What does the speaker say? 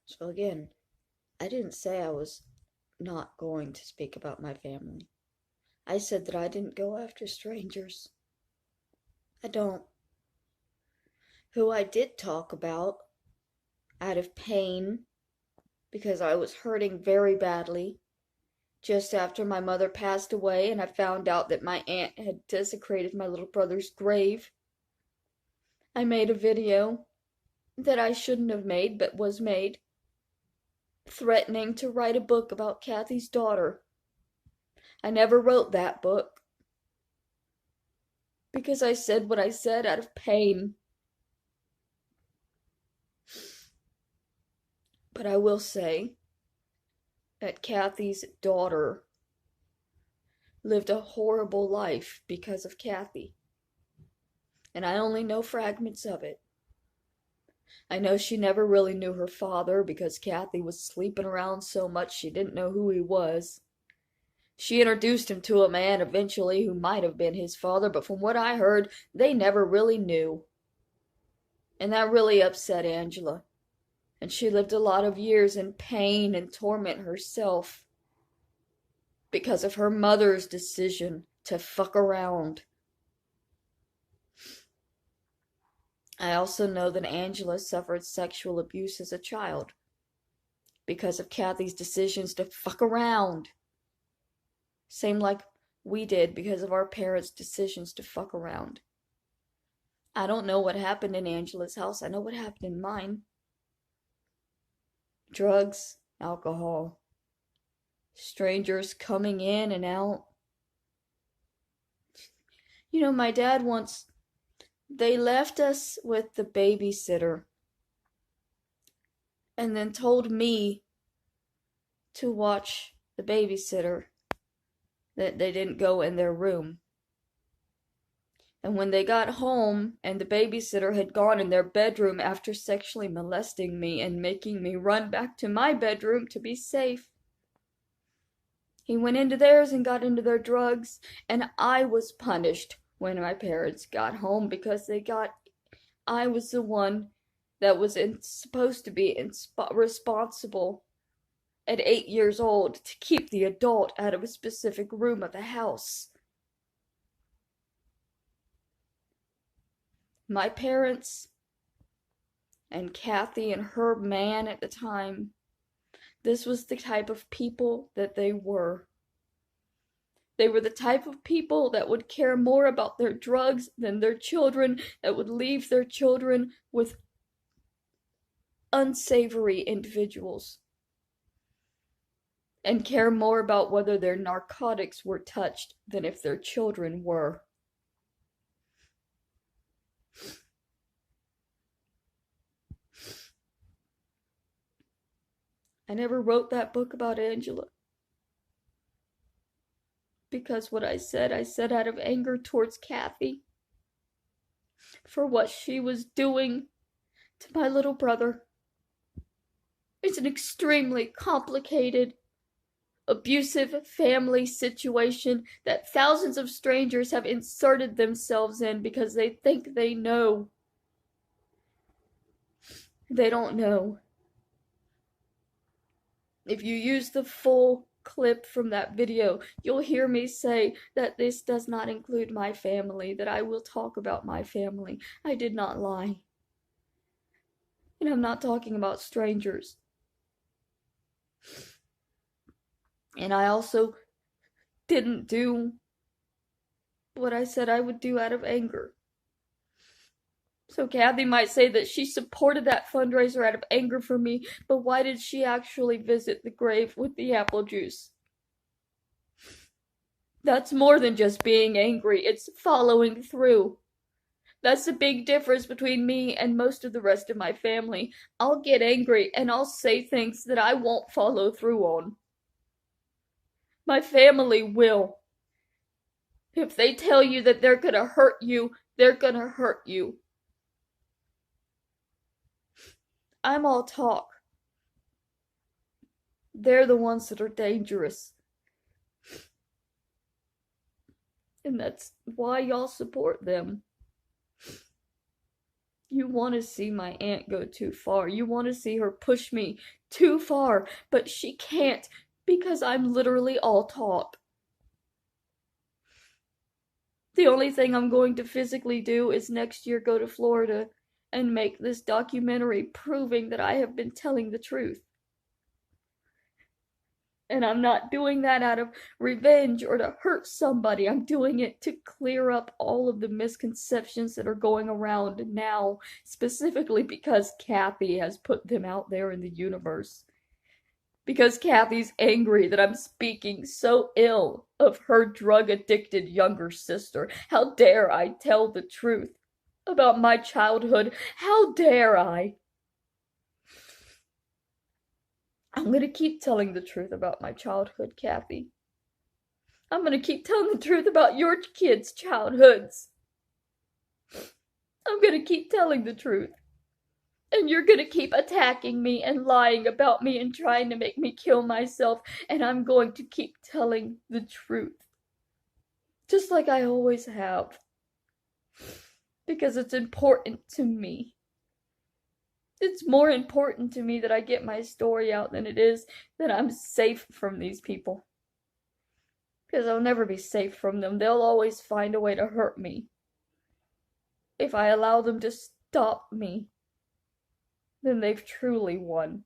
So again, I didn't say I was not going to speak about my family. I said that I didn't go after strangers. I don't. Who I did talk about, out of pain, because I was hurting very badly, just after my mother passed away and I found out that my aunt had desecrated my little brother's grave. I made a video that I shouldn't have made, but was made, threatening to write a book about Kathy's daughter. I never wrote that book because I said what I said out of pain. But I will say that Kathy's daughter lived a horrible life because of Kathy. And I only know fragments of it. I know she never really knew her father because Kathy was sleeping around so much she didn't know who he was. She introduced him to a man eventually who might have been his father, but from what I heard, they never really knew. And that really upset Angela. And she lived a lot of years in pain and torment herself because of her mother's decision to fuck around. I also know that Angela suffered sexual abuse as a child because of Kathy's decisions to fuck around. Same like we did because of our parents' decisions to fuck around. I don't know what happened in Angela's house. I know what happened in mine. Drugs, alcohol, strangers coming in and out. You know, my dad once, they left us with the babysitter and then told me to watch the babysitter, that they didn't go in their room. And when they got home and the babysitter had gone in their bedroom after sexually molesting me and making me run back to my bedroom to be safe, he went into theirs and got into their drugs, and I was punished when my parents got home because I was the one that was supposed to be responsible at 8 years old to keep the adult out of a specific room of the house. My parents and Kathy and her man at the time, this was the type of people that they were. They were the type of people that would care more about their drugs than their children, that would leave their children with unsavory individuals, and care more about whether their narcotics were touched than if their children were. I never wrote that book about Angela because what I said out of anger towards Kathy for what she was doing to my little brother. It's an extremely complicated, abusive family situation that thousands of strangers have inserted themselves in because they think they know. They don't know. If you use the full clip from that video, you'll hear me say that this does not include my family, that I will talk about my family. I did not lie. And I'm not talking about strangers. And I also didn't do what I said I would do out of anger. So Kathy might say that she supported that fundraiser out of anger for me, but why did she actually visit the grave with the apple juice? That's more than just being angry, it's following through. That's the big difference between me and most of the rest of my family. I'll get angry and I'll say things that I won't follow through on. My family will. If they tell you that they're gonna hurt you, they're gonna hurt you. I'm all talk. They're the ones that are dangerous. And that's why y'all support them. You want to see my aunt go too far. You want to see her push me too far, but she can't because I'm literally all talk. The only thing I'm going to physically do is next year go to Florida and make this documentary proving that I have been telling the truth. And I'm not doing that out of revenge or to hurt somebody. I'm doing it to clear up all of the misconceptions that are going around now, specifically because Kathy has put them out there in the universe. Because Kathy's angry that I'm speaking so ill of her drug-addicted younger sister. How dare I tell the truth about my childhood? How dare I? I'm gonna keep telling the truth about my childhood, Kathy. I'm gonna keep telling the truth about your kids' childhoods. I'm gonna keep telling the truth. And you're gonna keep attacking me and lying about me and trying to make me kill myself. And I'm going to keep telling the truth. Just like I always have. Because it's important to me. It's more important to me that I get my story out than it is that I'm safe from these people. Because I'll never be safe from them. They'll always find a way to hurt me. If I allow them to stop me, then they've truly won.